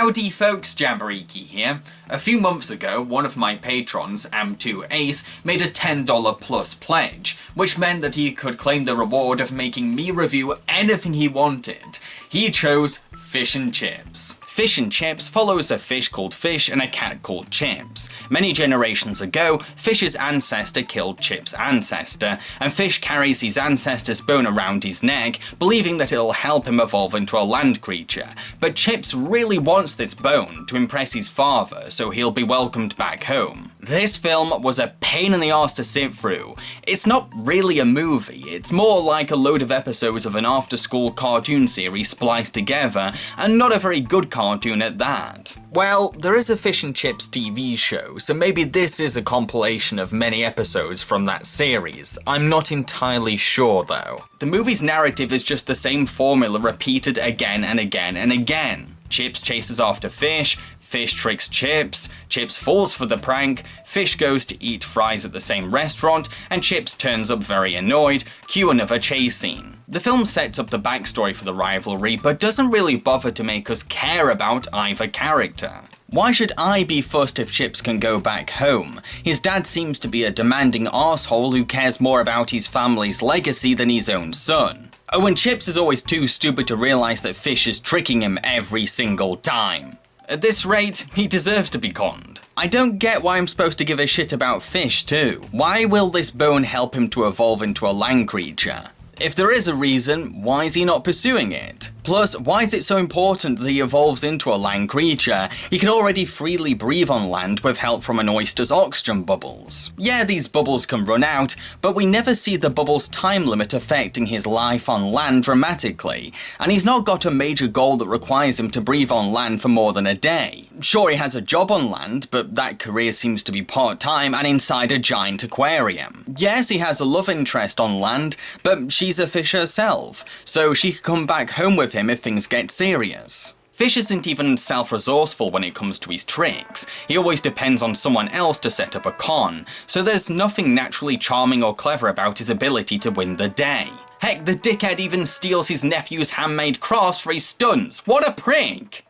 Howdy folks, Jambareeqi here. A few months ago, one of my patrons, Am2 Ace, made a $10 plus pledge, which meant that he could claim the reward of making me review anything he wanted. He chose fish and chips. Fish and Chips follows a fish called Fish and a cat called Chips. Many generations ago, Fish's ancestor killed Chip's ancestor, and Fish carries his ancestor's bone around his neck, believing that it'll help him evolve into a land creature. But Chips really wants this bone to impress his father, so he'll be welcomed back home. This film was a pain in the arse to sit through. It's not really a movie, it's more like a load of episodes of an after-school cartoon series spliced together, and not a very good cartoon at that. Well, there is a Fish and Chips TV show, so maybe this is a compilation of many episodes from that series. I'm not entirely sure though. The movie's narrative is just the same formula repeated again and again and again. Chips chases after Fish, Fish tricks Chips, Chips falls for the prank, Fish goes to eat fries at the same restaurant, and Chips turns up very annoyed, cue another chase scene. The film sets up the backstory for the rivalry, but doesn't really bother to make us care about either character. Why should I be fussed if Chips can go back home? His dad seems to be a demanding arsehole who cares more about his family's legacy than his own son. Oh, and Chips is always too stupid to realise that Fish is tricking him every single time. At this rate, he deserves to be conned. I don't get why I'm supposed to give a shit about Fish too. Why will this bone help him to evolve into a land creature? If there is a reason, why is he not pursuing it? Plus, why is it so important that he evolves into a land creature? He can already freely breathe on land with help from an oyster's oxygen bubbles. Yeah, these bubbles can run out, but we never see the bubbles' time limit affecting his life on land dramatically, and he's not got a major goal that requires him to breathe on land for more than a day. Sure, he has a job on land, but that career seems to be part-time and inside a giant aquarium. Yes, he has a love interest on land, but she's a fish herself, so she could come back home with him if things get serious. Fish isn't even self-resourceful when it comes to his tricks. He always depends on someone else to set up a con, so there's nothing naturally charming or clever about his ability to win the day. Heck, the dickhead even steals his nephew's handmade crafts for his stunts. What a prank!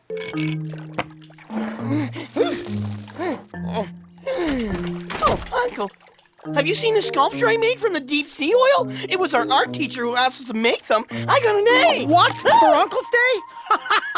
Oh, Uncle, have you seen the sculpture I made from the deep sea oil? It was our art teacher who asked us to make them. I got an A! What? For Uncle's Day?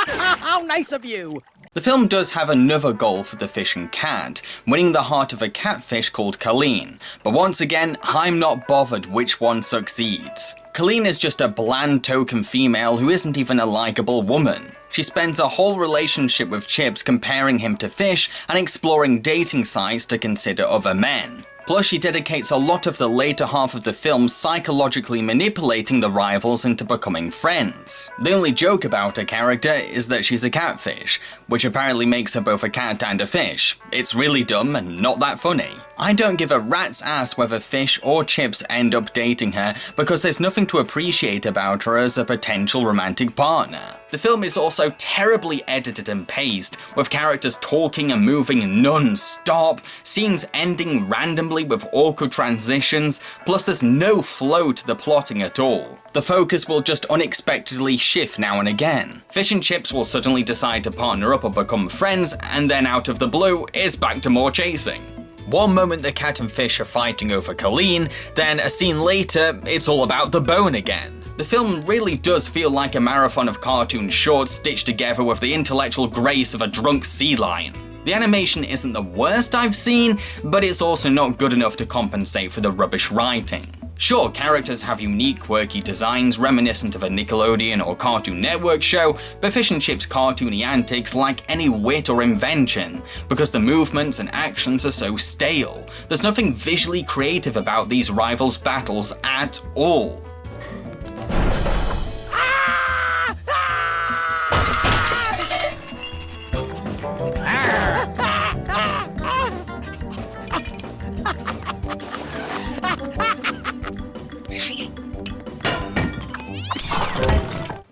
How nice of you! The film does have another goal for the fish and cat, winning the heart of a catfish called Colleen. But once again, I'm not bothered which one succeeds. Colleen is just a bland token female who isn't even a likable woman. She spends a whole relationship with Chips comparing him to Fish and exploring dating sites to consider other men. Plus, she dedicates a lot of the later half of the film psychologically manipulating the rivals into becoming friends. The only joke about her character is that she's a catfish, which apparently makes her both a cat and a fish. It's really dumb and not that funny. I don't give a rat's ass whether Fish or Chips end up dating her because there's nothing to appreciate about her as a potential romantic partner. The film is also terribly edited and paced, with characters talking and moving non-stop, scenes ending randomly with awkward transitions, plus there's no flow to the plotting at all. The focus will just unexpectedly shift now and again. Fish and Chips will suddenly decide to partner up or become friends, and then out of the blue, it's back to more chasing. One moment the cat and fish are fighting over Colleen, then a scene later, it's all about the bone again. The film really does feel like a marathon of cartoon shorts stitched together with the intellectual grace of a drunk sea lion. The animation isn't the worst I've seen, but it's also not good enough to compensate for the rubbish writing. Sure, characters have unique, quirky designs reminiscent of a Nickelodeon or Cartoon Network show, but Fish and Chips' cartoony antics lack any wit or invention, because the movements and actions are so stale. There's nothing visually creative about these rivals' battles at all.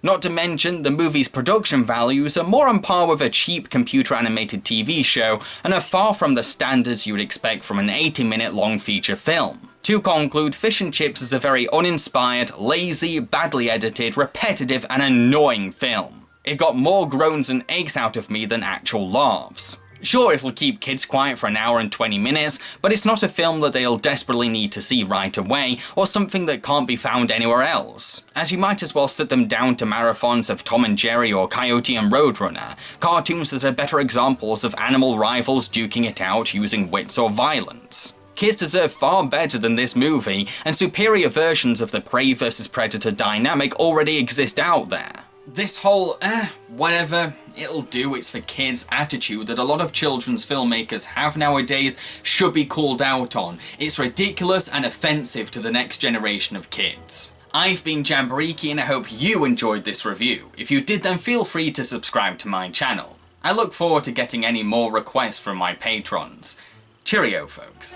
Not to mention, the movie's production values are more on par with a cheap computer-animated TV show and are far from the standards you'd expect from an 80-minute long feature film. To conclude, Fish and Chips is a very uninspired, lazy, badly edited, repetitive and annoying film. It got more groans and aches out of me than actual laughs. Sure, it'll keep kids quiet for an hour and 20 minutes, but it's not a film that they'll desperately need to see right away, or something that can't be found anywhere else, as you might as well sit them down to marathons of Tom and Jerry or Coyote and Roadrunner, cartoons that are better examples of animal rivals duking it out using wits or violence. Kids deserve far better than this movie, and superior versions of the prey versus predator dynamic already exist out there. This whole, whatever, it'll do, it's for kids attitude that a lot of children's filmmakers have nowadays should be called out on. It's ridiculous and offensive to the next generation of kids. I've been Jambareeqi and I hope you enjoyed this review. If you did, then feel free to subscribe to my channel. I look forward to getting any more requests from my patrons. Cheerio, folks.